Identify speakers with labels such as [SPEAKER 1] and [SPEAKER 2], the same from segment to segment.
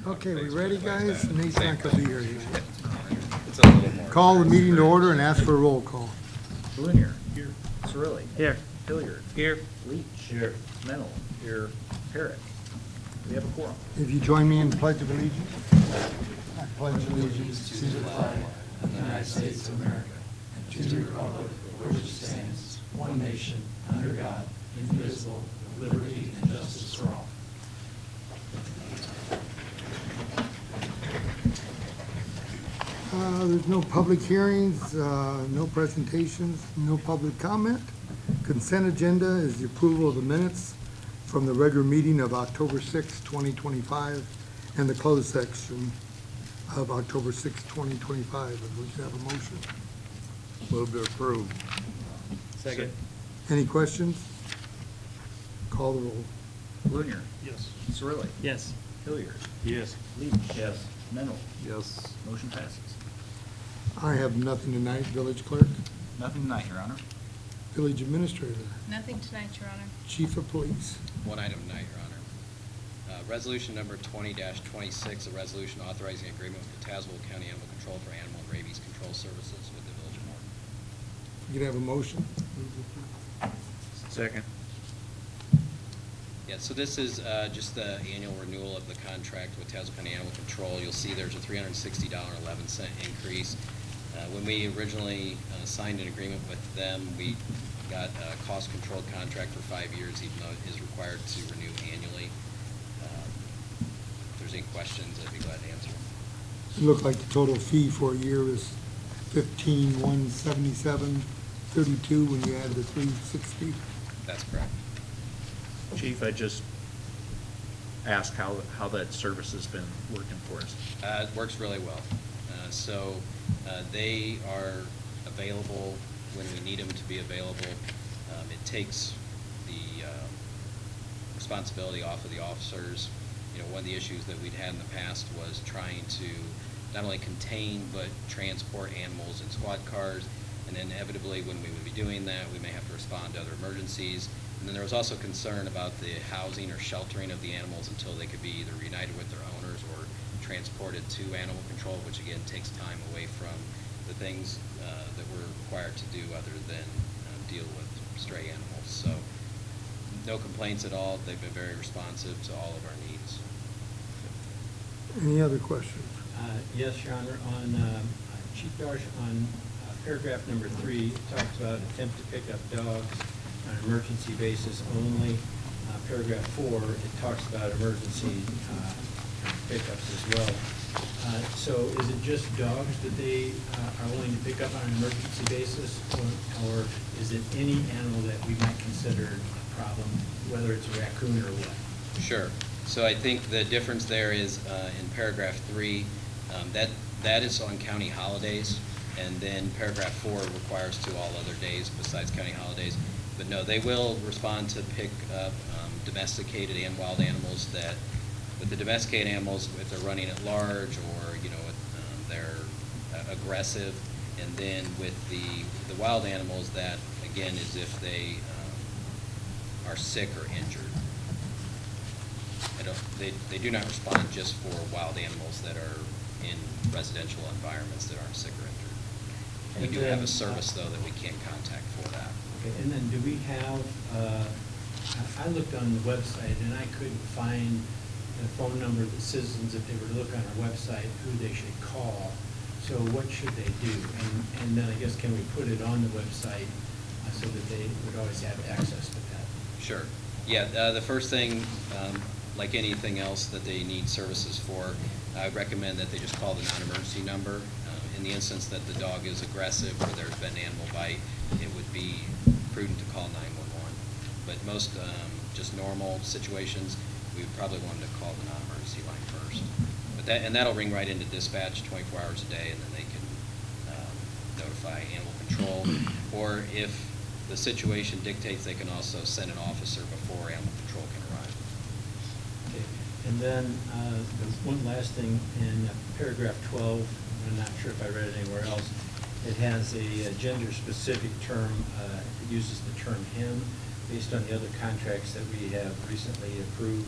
[SPEAKER 1] Okay, we ready, guys? Nate's not gonna be here tonight.
[SPEAKER 2] It's a little more.
[SPEAKER 1] Call the meeting to order and ask for a roll call.
[SPEAKER 3] Blunier. Here. Cirilli.
[SPEAKER 4] Here.
[SPEAKER 3] Hilliard.
[SPEAKER 4] Here.
[SPEAKER 3] Leach. Here. Mennel. Here. Parrot. We have a quorum.
[SPEAKER 1] If you join me in the Pledge of Allegiance. I pledge allegiance to the flag
[SPEAKER 5] of the United States of America, and to the republic for which it stands, one nation, under God, indivisible, with liberty and justice for all.
[SPEAKER 1] There's no public hearings, no presentations, no public comment. Consent agenda is the approval of the minutes from the regular meeting of October 6, 2025, and the closed section of October 6, 2025. If we should have a motion.
[SPEAKER 4] Move to approve. Second.
[SPEAKER 1] Any questions? Call the roll.
[SPEAKER 3] Blunier.
[SPEAKER 4] Yes.
[SPEAKER 3] Cirilli.
[SPEAKER 4] Yes.
[SPEAKER 3] Hilliard.
[SPEAKER 4] Yes.
[SPEAKER 3] Leach. Yes. Mennel.
[SPEAKER 4] Yes.
[SPEAKER 3] Motion passes.
[SPEAKER 1] I have nothing tonight. Village clerk,
[SPEAKER 3] Nothing tonight, Your Honor.
[SPEAKER 1] village administrator,
[SPEAKER 6] Nothing tonight, Your Honor.
[SPEAKER 1] chief of police.
[SPEAKER 2] One item tonight, Your Honor. Resolution number 20-26, a resolution authorizing agreement with the Tazewell County Animal Control for animal and rabies control services with the Village of Morton.
[SPEAKER 1] You can have a motion.
[SPEAKER 4] Second.
[SPEAKER 2] Yeah, so this is just the annual renewal of the contract with Tazewell County Animal Control. You'll see there's a $360.11 increase. When we originally signed an agreement with them, we got a cost-controlled contract for 5 years, even though it is required to renew annually. If there's any questions, I'd be glad to answer them.
[SPEAKER 1] It looked like the total fee for a year is $15,177.32 when you add the $360.
[SPEAKER 2] That's correct.
[SPEAKER 3] Chief, I just asked how that service has been working for us.
[SPEAKER 2] It works really well. They are available when we need them to be available. It takes the responsibility off of the officers. You know, one of the issues that we'd had in the past was trying to not only contain but transport animals in squad cars, and inevitably when we would be doing that, we may have to respond to other emergencies. And then there was also concern about the housing or sheltering of the animals until they could be either reunited with their owners or transported to animal control, which again takes time away from the things that we're required to do other than deal with stray animals. So no complaints at all. They've been very responsive to all of our needs.
[SPEAKER 1] Any other questions?
[SPEAKER 4] Yes, Your Honor. On Chief Darsh, on paragraph number 3, it talks about attempt to pick up dogs on an emergency basis only. Paragraph 4, it talks about emergency pickups as well. So is it just dogs that they are willing to pick up on an emergency basis, or is it any animal that we might consider a problem, whether it's a raccoon or what?
[SPEAKER 2] Sure. So I think the difference there is in paragraph 3, that is on county holidays, and then paragraph 4 requires to all other days besides county holidays. But no, they will respond to pick up domesticated and wild animals that, with the domesticated animals, if they're running at large or, you know, they're aggressive, and then with the wild animals, that again is if they are sick or injured. They do not respond just for wild animals that are in residential environments that aren't sick or injured. We do have a service, though, that we can contact for that.
[SPEAKER 4] Okay, and then do we have, I looked on the website and I couldn't find the phone number of the citizens, if they were to look on our website, who they should call. So what should they do? And then I guess can we put it on the website so that they would always have access to that?
[SPEAKER 2] Sure. Yeah, the first thing, like anything else that they need services for, I recommend that they just call the non-emergency number. In the instance that the dog is aggressive or there's been an animal bite, it would be prudent to call 911. But most just normal situations, we would probably want to call the non-emergency line first. But that'll ring right into dispatch 24 hours a day, and then they can notify animal control. Or if the situation dictates, they can also send an officer before animal control can arrive.
[SPEAKER 4] Okay, and then the one last thing in paragraph 12, I'm not sure if I read it anywhere else, it has a gender-specific term. It uses the term him based on the other contracts that we have recently approved.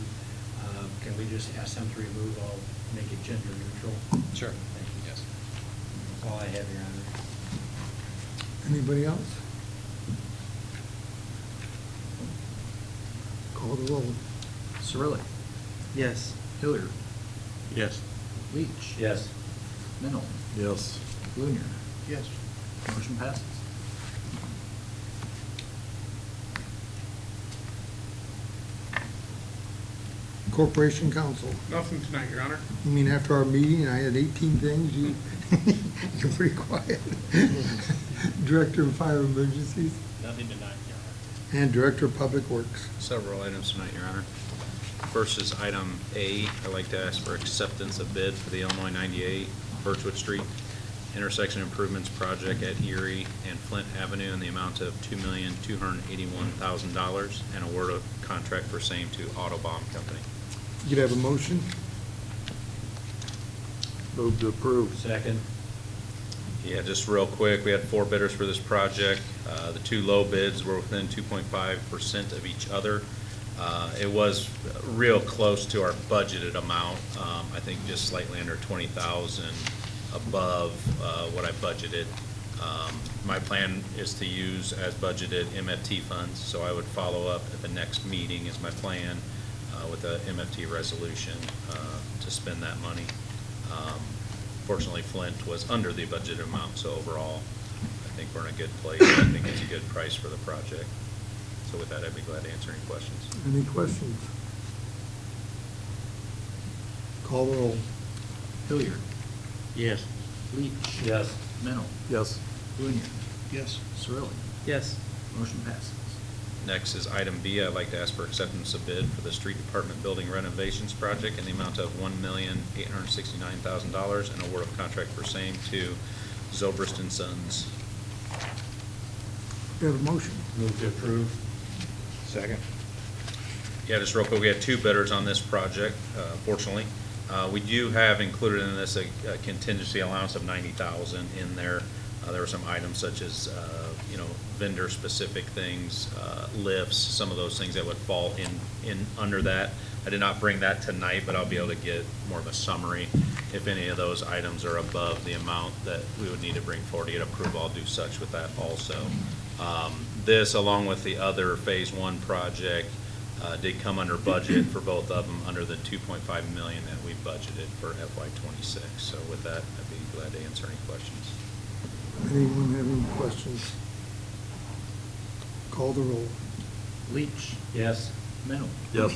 [SPEAKER 4] Can we just ask them to remove all make it gender neutral.
[SPEAKER 2] Sure.
[SPEAKER 4] Thank you.
[SPEAKER 2] Yes.
[SPEAKER 4] That's all I have, Your Honor.
[SPEAKER 1] Anybody else? Call the roll.
[SPEAKER 3] Cirilli.
[SPEAKER 5] Yes.
[SPEAKER 3] Hilliard.
[SPEAKER 6] Yes.
[SPEAKER 3] Leach.
[SPEAKER 4] Yes.
[SPEAKER 3] Mennel.
[SPEAKER 6] Yes.
[SPEAKER 3] Blunier.
[SPEAKER 6] Yes.
[SPEAKER 3] Motion passes.
[SPEAKER 1] Corporation Council.
[SPEAKER 6] Nothing tonight, Your Honor.
[SPEAKER 1] You mean after our meeting, I had 18 things, you're pretty quiet. Director of Fire Emergencies
[SPEAKER 6] Nothing tonight, Your Honor.
[SPEAKER 1] and Director of Public Works.
[SPEAKER 3] Several items tonight, Your Honor. First is item A. I'd like to ask for acceptance of bid for the Illinois 98 Birchwood Street intersection improvements project at Erie and Flint Avenue in the amount of $2,281,000 and award a contract for same to Autobahn Company.
[SPEAKER 1] You could have a motion?
[SPEAKER 6] Move to approve.
[SPEAKER 4] Second.
[SPEAKER 3] Yeah, just real quick, we had 4 bidders for this project. The 2 low bids were within 2.5% of each other. It was real close to our budgeted amount. I think just slightly under 20,000 above what I budgeted. My plan is to use as budgeted MFT funds, so I would follow up at the next meeting is my plan with a MFT resolution to spend that money. Fortunately, Flint was under the budgeted amount, so overall, I think we're in a good place. I think it's a good price for the project. So with that, I'd be glad to answer any questions.
[SPEAKER 1] Any questions? Call the roll.
[SPEAKER 3] Hilliard.
[SPEAKER 6] Yes.
[SPEAKER 3] Leach.
[SPEAKER 4] Yes.
[SPEAKER 3] Mennel.
[SPEAKER 6] Yes.
[SPEAKER 3] Blunier.
[SPEAKER 6] Yes.
[SPEAKER 3] Cirilli.
[SPEAKER 5] Yes.
[SPEAKER 3] Motion passes. Next is item B. I'd like to ask for acceptance of bid for the street department building renovations project in the amount of $1,869,000 and award of contract for same to Zobrist and Sons.
[SPEAKER 1] You have a motion?
[SPEAKER 4] Move to approve.
[SPEAKER 6] Second.
[SPEAKER 3] Yeah, just real quick, we had 2 bidders on this project, fortunately. We do have included in this a contingency allowance of $90,000 in there. There were some items such as, vendor-specific things, lifts, some of those things that would fall in under that. I did not bring that tonight, but I'll be able to get more of a summary. If any of those items are above the amount that we would need to bring forward to get approval, I'll do such with that also. This, along with the other Phase 1 project, did come under budget for both of them, under the $2.5 million that we budgeted for FY26. So with that, I'd be glad to answer any questions.
[SPEAKER 1] Anyone have any questions? Call the roll.
[SPEAKER 3] Leach.
[SPEAKER 4] Yes.
[SPEAKER 3] Mennel.
[SPEAKER 6] Yes.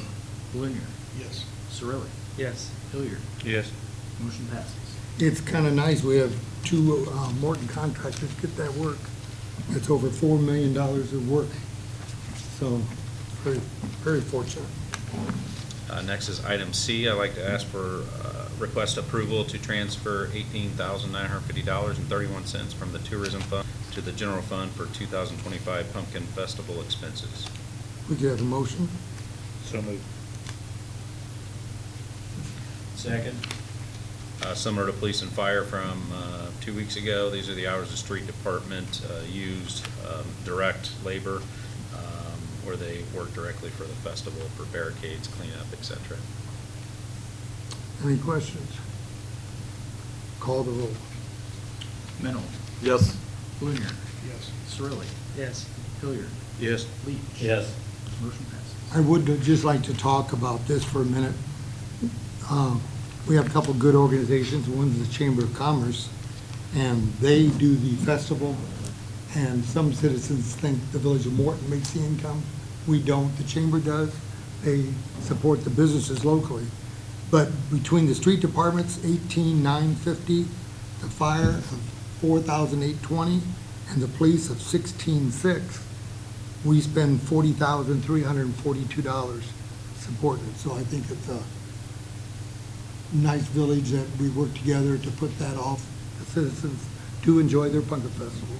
[SPEAKER 3] Blunier.
[SPEAKER 6] Yes.
[SPEAKER 3] Cirilli.
[SPEAKER 5] Yes.
[SPEAKER 3] Hilliard.
[SPEAKER 6] Yes.
[SPEAKER 3] Motion passes.
[SPEAKER 1] It's kind of nice, we have 2 Morton contractors get that work. It's over $4 million of work. So, very, very fortunate.
[SPEAKER 3] Next is item C. I'd like to ask for request approval to transfer $18,950.31 from the tourism fund to the general fund for 2025 Pumpkin Festival expenses.
[SPEAKER 1] We could have a motion?
[SPEAKER 6] So moved.
[SPEAKER 4] Second.
[SPEAKER 3] Similar to police and fire from 2 weeks ago, these are the hours the street department used direct labor where they work directly for the festival for barricades, cleanup, etc.
[SPEAKER 1] Any questions? Call the roll.
[SPEAKER 3] Mennel.
[SPEAKER 6] Yes.
[SPEAKER 3] Blunier.
[SPEAKER 6] Yes.
[SPEAKER 3] Cirilli.
[SPEAKER 5] Yes.
[SPEAKER 3] Hilliard.
[SPEAKER 6] Yes.
[SPEAKER 3] Leach.
[SPEAKER 4] Yes.
[SPEAKER 3] Motion passes.
[SPEAKER 1] I would just like to talk about this for a minute. We have a couple good organizations. One's the Chamber of Commerce, and they do the festival, and some citizens think the Village of Morton makes the income. We don't. The Chamber does. They support the businesses locally. But between the street departments, $18,950, the fire of $4,820, and the police of $16,600, we spend $40,342 supporting it. So I think it's a nice village that we work together to put that off. The citizens do enjoy their pumpkin festival.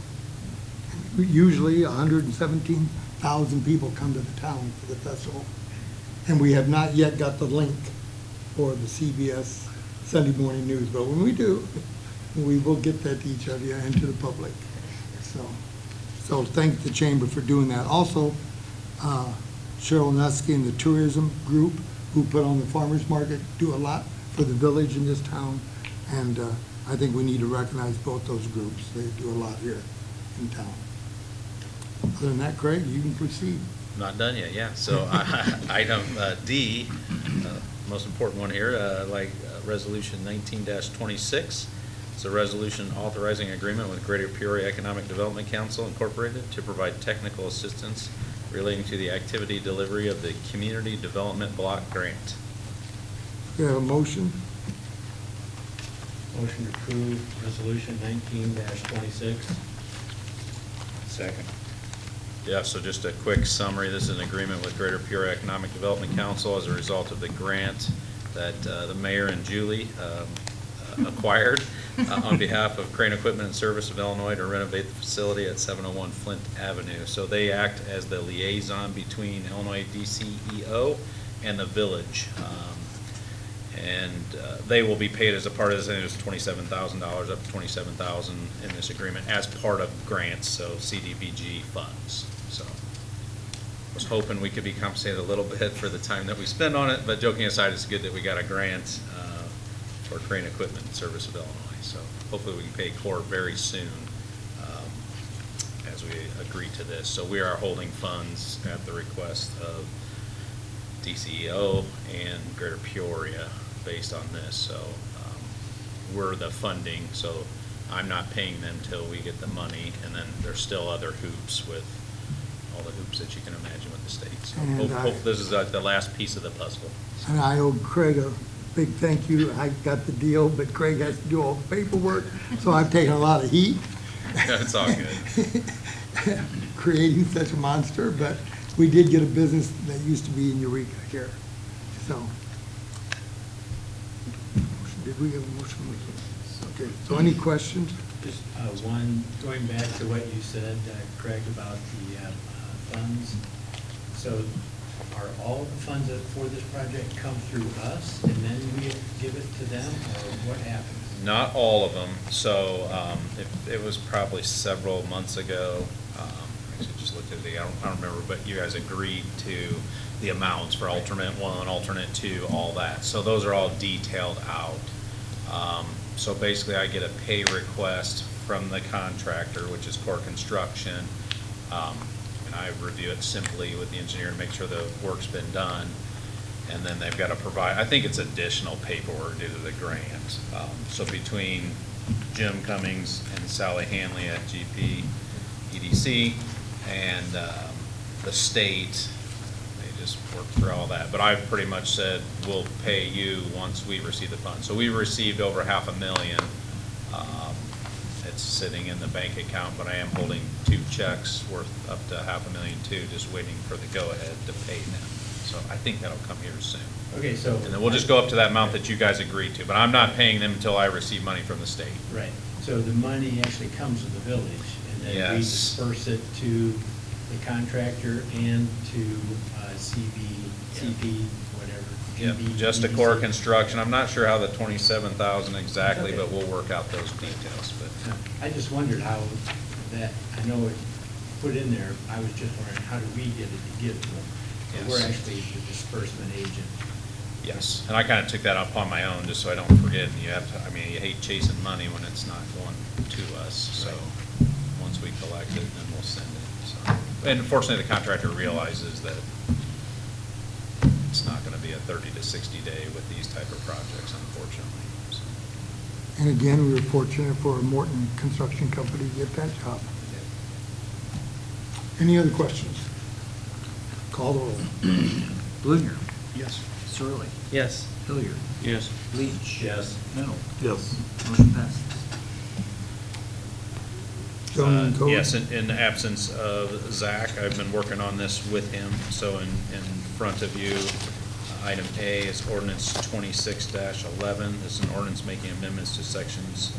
[SPEAKER 1] Usually 117,000 people come to the town for the festival. And we have not yet got the link for the CBS Sunday Morning News, but when we do, we will get that to each of you and to the public. So thank the Chamber for doing that. Also, Cheryl Nuski and the tourism group who put on the farmers market do a lot for the village in this town, and I think we need to recognize both those groups. They do a lot here in town. Other than that, Craig, you can proceed.
[SPEAKER 3] Not done yet, yeah. So item D, most important one here, Resolution 19-26. It's a resolution authorizing agreement with Greater Peoria Economic Development Council Incorporated to provide technical assistance relating to the activity delivery of the Community Development Block Grant.
[SPEAKER 1] We have a motion.
[SPEAKER 4] Motion to approve resolution 19-26.
[SPEAKER 6] Second.
[SPEAKER 3] Yeah, so just a quick summary. This is an agreement with Greater Peoria Economic Development Council as a result of the grant that the mayor and Julie acquired on behalf of Crane Equipment and Service of Illinois to renovate the facility at 701 Flint Avenue. So they act as the liaison between Illinois DCEO and the village. They will be paid as a part of this, and it's $27,000, up to $27,000 in this agreement as part of grants, so CDBG funds. So I was hoping we could be compensated a little bit for the time that we spend on it, but joking aside, it's good that we got a grant for Crane Equipment and Service of Illinois. So hopefully we can pay core very soon as we agree to this. So we are holding funds at the request of DCEO and Greater Peoria based on this. So we're the funding, so I'm not paying them till we get the money, and then there's still other hoops with all the hoops that you can imagine with the state. So
[SPEAKER 1] And
[SPEAKER 3] hope this is the last piece of the puzzle.
[SPEAKER 1] And I owe Craig a big thank you. I got the deal, but Craig has to do all the paperwork, so I've taken a lot of heat.
[SPEAKER 3] It's all good.
[SPEAKER 1] Creating such a monster, but we did get a business that used to be in Eureka here, so. Did we have a motion? Okay, so any questions?
[SPEAKER 4] Just one, going back to what you said, Craig, about the funds. So are all the funds for this project come through us, and then we give it to them, or what happens?
[SPEAKER 3] Not all of them. So it was probably several months ago. I should just look at the, I don't remember, but you guys agreed to the amounts for alternate one, alternate two, all that. So those are all detailed out. So basically I get a pay request from the contractor, which is Core Construction. And I review it simply with the engineer to make sure the work's been done. And then they've got to provide, I think it's additional paperwork due to the grant. So between Jim Cummings and Sally Hanley at GP EDC and the state, they just work through all that. But I've pretty much said we'll pay you once we receive the funds. So we received over $500,000. It's sitting in the bank account, but I am holding 2 checks worth up to $500,000 too, just waiting for the go-ahead to pay them. So I think that'll come here soon.
[SPEAKER 4] Okay, so.
[SPEAKER 3] And then we'll just go up to that amount that you guys agreed to, but I'm not paying them until I receive money from the state.
[SPEAKER 4] Right, so the money actually comes to the village, and then we
[SPEAKER 3] Yes.
[SPEAKER 4] disperse it to the contractor and to CP, whatever.
[SPEAKER 3] Yep,
[SPEAKER 4] GB,
[SPEAKER 3] just a
[SPEAKER 4] EDC.
[SPEAKER 3] core construction. I'm not sure how the 27,000 exactly, but we'll work out those details, but.
[SPEAKER 4] I just wondered how that, I know it put in there, I was just wondering, how do we get it to give to them?
[SPEAKER 3] Yes.
[SPEAKER 4] We're actually the disbursement agent.
[SPEAKER 3] Yes, and I kind of took that upon my own, just so I don't forget. And you have to, I mean, you hate chasing money when it's not going to us, so once we collect it, then we'll send it, so. And unfortunately, the contractor realizes that it's not going to be a 30 to 60 day with these type of projects, unfortunately, so.
[SPEAKER 1] And again, we were fortunate for Morton Construction Company to get that job. Any other questions? Call the roll.
[SPEAKER 5] Blunier.
[SPEAKER 6] Yes.
[SPEAKER 5] Surley.
[SPEAKER 6] Yes.
[SPEAKER 5] Hilliard.
[SPEAKER 6] Yes.
[SPEAKER 5] Leach.
[SPEAKER 4] Yes.
[SPEAKER 5] Mennel.
[SPEAKER 6] Yes.
[SPEAKER 5] Motion passes.
[SPEAKER 1] Zoning and code?
[SPEAKER 3] Yes, in the absence of Zach, I've been working on this with him. So in front of you, item A is ordinance 26-11. This is an ordinance making amendments to sections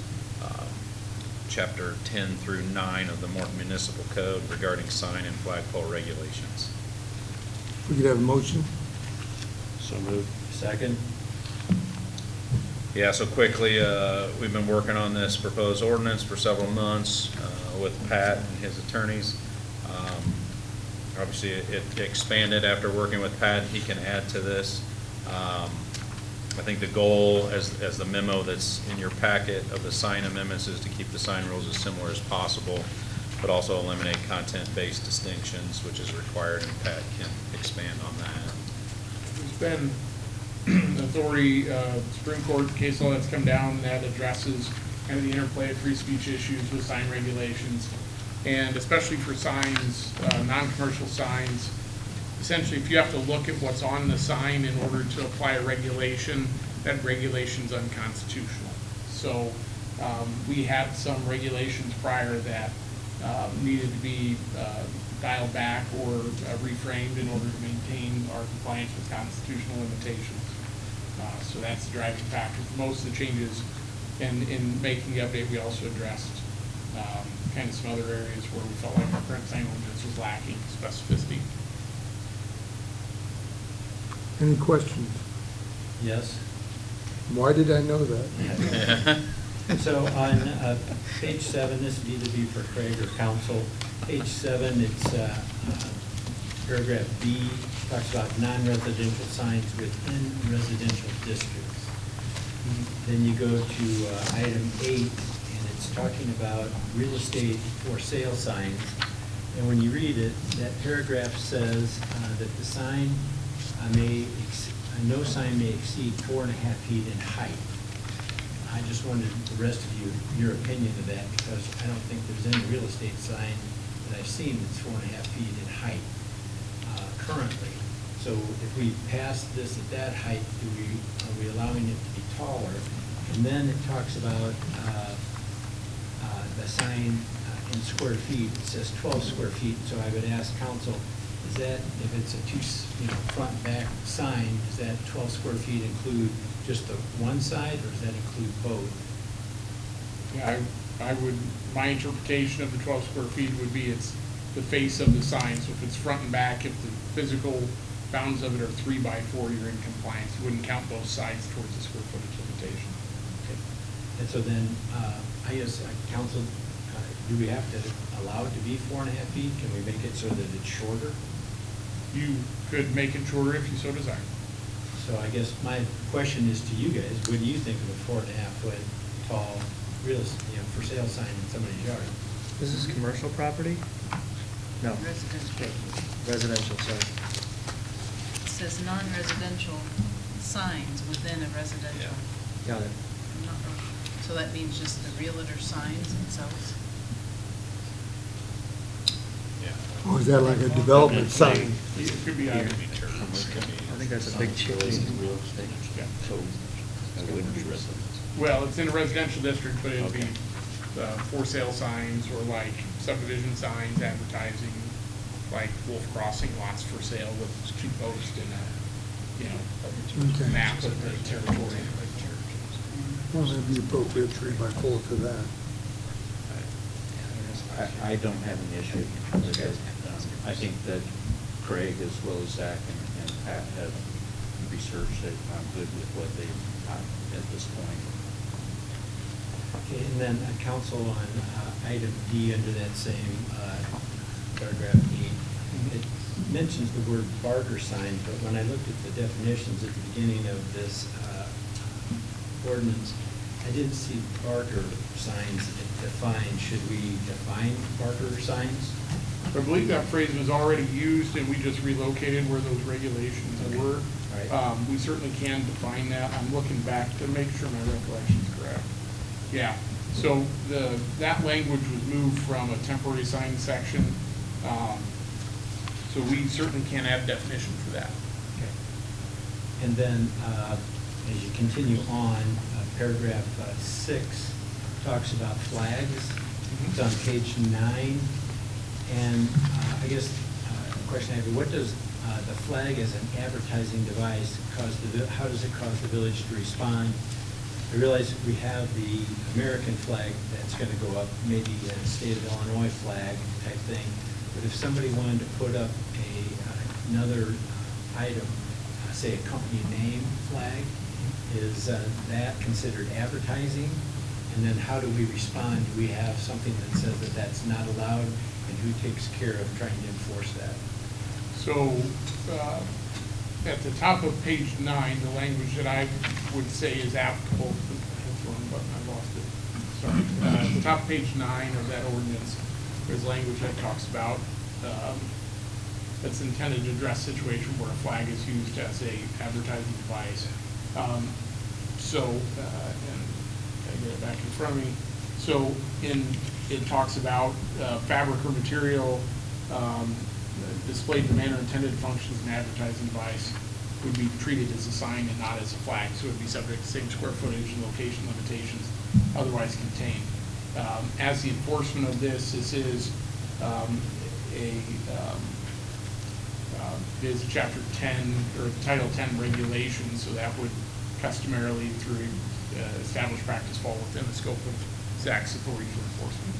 [SPEAKER 3] chapter 10 through 9 of the Morton Municipal Code regarding sign and flagpole regulations.
[SPEAKER 1] We could have a motion.
[SPEAKER 6] So moved.
[SPEAKER 4] Second?
[SPEAKER 3] Yeah, so quickly, we've been working on this proposed ordinance for several months with Pat and his attorneys. Obviously, it expanded after working with Pat. He can add to this. I think the goal, as the memo that's in your packet of the sign amendments, is to keep the sign rules as similar as possible, but also eliminate content-based distinctions, which is required, and Pat can expand on that.
[SPEAKER 7] There's been authority, Supreme Court case law that's come down that addresses kind of the interplay of free speech issues with sign regulations. And especially for signs, non-commercial signs, essentially if you have to look at what's on the sign in order to apply a regulation, that regulation's unconstitutional. So we had some regulations prior that needed to be dialed back or reframed in order to maintain our compliance with constitutional limitations. So that's the driving factor for most of the changes. And in making the update, we also addressed kind of some other areas where we felt like our current sign ordinance was lacking specificity.
[SPEAKER 1] Any questions?
[SPEAKER 4] Yes?
[SPEAKER 1] Why did I know that?
[SPEAKER 4] So on page 7, this would either be for Craig or council. Page 7, it's paragraph B, talks about non-residential signs within residential districts. Then you go to item 8, and it's talking about real estate for sale signs. And when you read it, that paragraph says that the sign no sign may exceed 4.5 feet in height. I just wanted the rest of you, your opinion of that, because I don't think there's any real estate sign that I've seen that's 4.5 feet in height currently. So if we pass this at that height, are we allowing it to be taller? And then it talks about the sign in square feet. It says 12 square feet. So I would ask council, is that, if it's a front and back sign, does that 12 square feet include just the one side, or does that include both?
[SPEAKER 7] Yeah, I would, my interpretation of the 12 square feet would be it's the face of the sign. So if it's front and back, if the physical bounds of it are 3 by 4, you're in compliance. You wouldn't count both sides towards the square footage limitation.
[SPEAKER 4] Okay. And so then, I guess, council, do we have to allow it to be 4.5 feet? Can we make it so that it's shorter?
[SPEAKER 7] You could make it shorter if you so desire.
[SPEAKER 4] So I guess my question is to you guys, what do you think of a 4.5 foot tall real estate, for sale sign in somebody's yard?
[SPEAKER 6] Is this commercial property? No.
[SPEAKER 8] Residential.
[SPEAKER 6] Residential, sorry.
[SPEAKER 8] It says non-residential signs within a residential.
[SPEAKER 6] Got it.
[SPEAKER 8] I'm not really- So that means just the realtor signs themselves?
[SPEAKER 1] Or is that like a development sign?
[SPEAKER 7] It could be either.
[SPEAKER 6] I think that's a big change.
[SPEAKER 7] Yeah.
[SPEAKER 6] So,
[SPEAKER 7] Well, it's in a residential district, but it'd be for sale signs or like subdivision signs advertising, like Wolf Crossing lots for sale with two posts and
[SPEAKER 1] Okay.
[SPEAKER 7] maps of the territory.
[SPEAKER 1] Well, that'd be appropriate 3 by 4 for that.
[SPEAKER 9] I don't have an issue with it. I think that Craig, as well as Zach and Pat, have researched it. I'm good with what they've got at this point.
[SPEAKER 4] Okay, and then council on item D under that same paragraph E, it mentions the word barter sign, but when I looked at the definitions at the beginning of this ordinance, I didn't see barter signs defined. Should we define barter signs?
[SPEAKER 7] I believe that phrase was already used and we just relocated where those regulations were.
[SPEAKER 4] Right.
[SPEAKER 7] We certainly can define that. I'm looking back to make sure my recollection is correct. Yeah, so that language was moved from a temporary sign section. So we certainly can add definition for that.
[SPEAKER 4] Okay. And then as you continue on, paragraph 6 talks about flags. It's on page 9. And I guess the question I have, what does the flag as an advertising device how does it cause the village to respond? I realize we have the American flag that's going to go up, maybe a state of Illinois flag type thing. But if somebody wanted to put up another item, say a company name flag, is that considered advertising? And then how do we respond? Do we have something that says that that's not allowed? And who takes care of trying to enforce that?
[SPEAKER 7] So at the top of page 9, the language that I would say is applicable, that's the wrong button, I lost it, sorry. At the top of page 9 of that ordinance, there's language that talks about, that's intended to address situation where a flag is used as a advertising device. And I get it back in front of me. So it talks about fabric or material displayed in the manner intended to function as an advertising device would be treated as a sign and not as a flag. So it would be subject to same square footage and location limitations otherwise contained. As the enforcement of this is is Chapter 10 or Title 10 regulations, so that would customarily through established practice fall within the scope of Zach's authority for enforcement.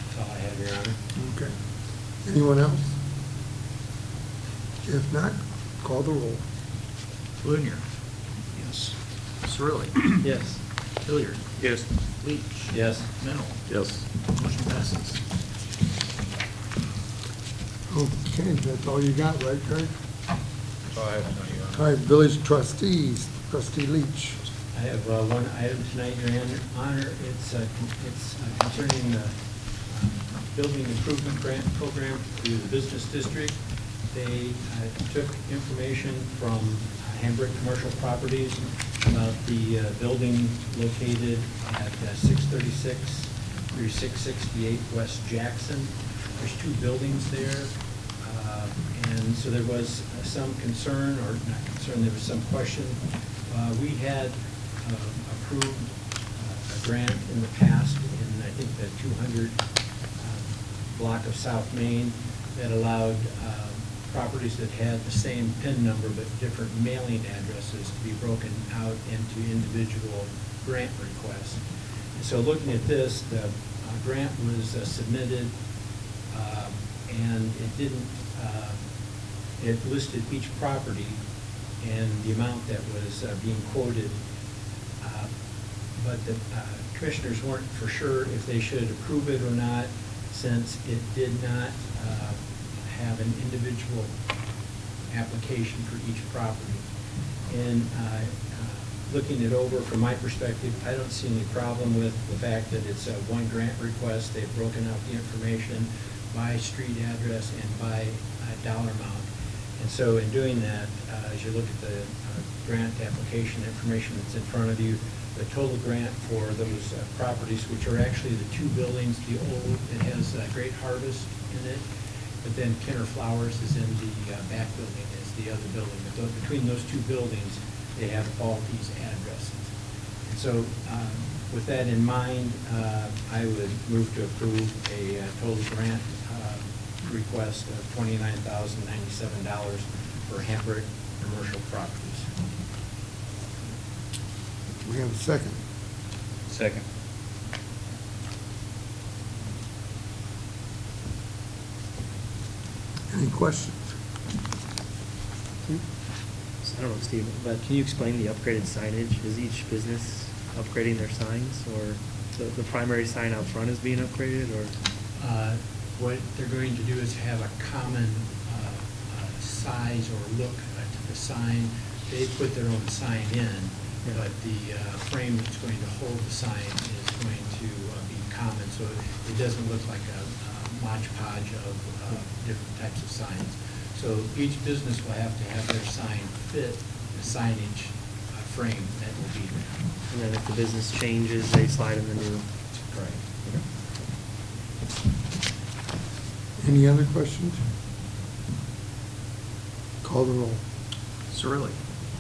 [SPEAKER 4] That's all I have, Your Honor.
[SPEAKER 1] Okay. Anyone else? If not, call the roll.
[SPEAKER 9] Blunier. Yes. Cirilli.
[SPEAKER 6] Yes.
[SPEAKER 9] Hilliard.
[SPEAKER 3] Yes.
[SPEAKER 9] Leach.
[SPEAKER 4] Yes.
[SPEAKER 9] Mennel.
[SPEAKER 3] Yes.
[SPEAKER 9] Motion passes.
[SPEAKER 1] Okay, that's all you got, right, Craig?
[SPEAKER 3] That's all I have tonight, Your Honor.
[SPEAKER 1] All right, village trustees, trustee Leach.
[SPEAKER 4] I have one item tonight, Your Honor. It's concerning the building improvement grant program through the business district. They took information from Hambrick Commercial Properties about the building located at 636 through 668 West Jackson. There's two buildings there, and so there was some concern, or not concern, there was some question. We had approved a grant in the past in, I think, the 200 block of South Main that allowed properties that had the same PIN number but different mailing addresses to be broken out into individual grant requests. And so looking at this, the grant was submitted, and it didn't, it listed each property and the amount that was being quoted, but the commissioners weren't for sure if they should approve it or not, since it did not have an individual application for each property. And looking it over from my perspective, I don't see any problem with the fact that it's one grant request. They've broken out the information by street address and by dollar amount. And so in doing that, as you look at the grant application information that's in front of you, the total grant for those properties, which are actually the two buildings, the old, it has Great Harvest in it, but then Kenner Flowers is in the back building, is the other building. But between those two buildings, they have all these addresses. And so with that in mind, I would move to approve a total grant request of $29,097 for Hambrick Commercial Properties.
[SPEAKER 1] We have a second.
[SPEAKER 9] Second.
[SPEAKER 1] Any questions?
[SPEAKER 6] I don't know, Steve, but can you explain the upgraded signage? Is each business upgrading their signs, or the primary sign out front is being upgraded, or?
[SPEAKER 4] What they're going to do is have a common size or look to the sign. They put their own sign in, but the frame that's going to hold the sign is going to be common, so it doesn't look like a modge podge of different types of signs. So each business will have to have their sign fit the signage frame that will be there.
[SPEAKER 6] And then if the business changes, they slide in the new.
[SPEAKER 4] Correct.
[SPEAKER 1] Any other questions? Call the roll.
[SPEAKER 9] Cirilli.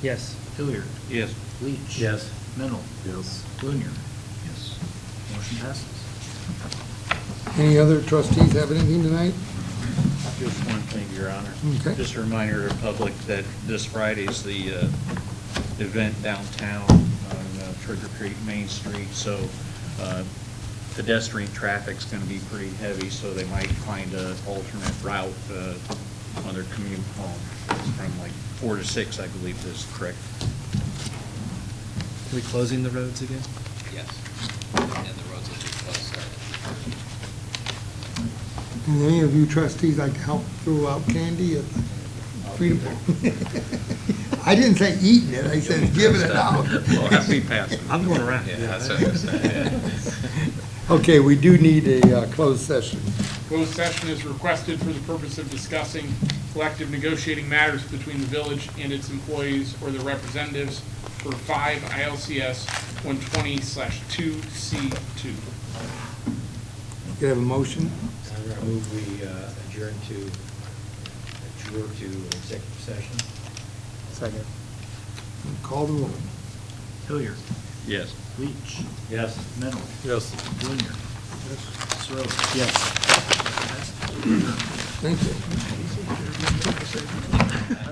[SPEAKER 6] Yes.
[SPEAKER 9] Hilliard.
[SPEAKER 3] Yes.
[SPEAKER 9] Leach.
[SPEAKER 4] Yes.
[SPEAKER 9] Mennel.
[SPEAKER 3] Yes.
[SPEAKER 9] Blunier. Yes. Motion passes.
[SPEAKER 1] Any other trustees have anything tonight?
[SPEAKER 9] Just one thing, Your Honor.
[SPEAKER 1] Okay.
[SPEAKER 9] Just a reminder to the public that this Friday's the event downtown on Trigger Creek Main Street, so pedestrian traffic's gonna be pretty heavy, so they might find an alternate route on their commute home from like 4 to 6, I believe is correct.
[SPEAKER 6] Are we closing the roads again?
[SPEAKER 2] Yes. And the roads will be closed starting.
[SPEAKER 1] And any of you trustees like to help throw out candy at the Freedom. I didn't say eating it, I said giving it out.
[SPEAKER 3] Well, happy passing.
[SPEAKER 6] I'm going around.
[SPEAKER 3] Yeah, that's what I was saying, yeah.
[SPEAKER 1] Okay, we do need a closed session.
[SPEAKER 7] Closed session is requested for the purpose of discussing collective negotiating matters between the village and its employees or their representatives for 5 ILCS 120/2C2.
[SPEAKER 1] Can I have a motion?
[SPEAKER 4] I move we adjourn to executive session.
[SPEAKER 6] Second.
[SPEAKER 1] Call the roll.
[SPEAKER 5] Hilliard.
[SPEAKER 3] Yes.
[SPEAKER 5] Leach.
[SPEAKER 4] Yes.
[SPEAKER 5] Mennel.
[SPEAKER 3] Yes.
[SPEAKER 5] Blunier. Searles.
[SPEAKER 6] Yes.
[SPEAKER 1] Thank you.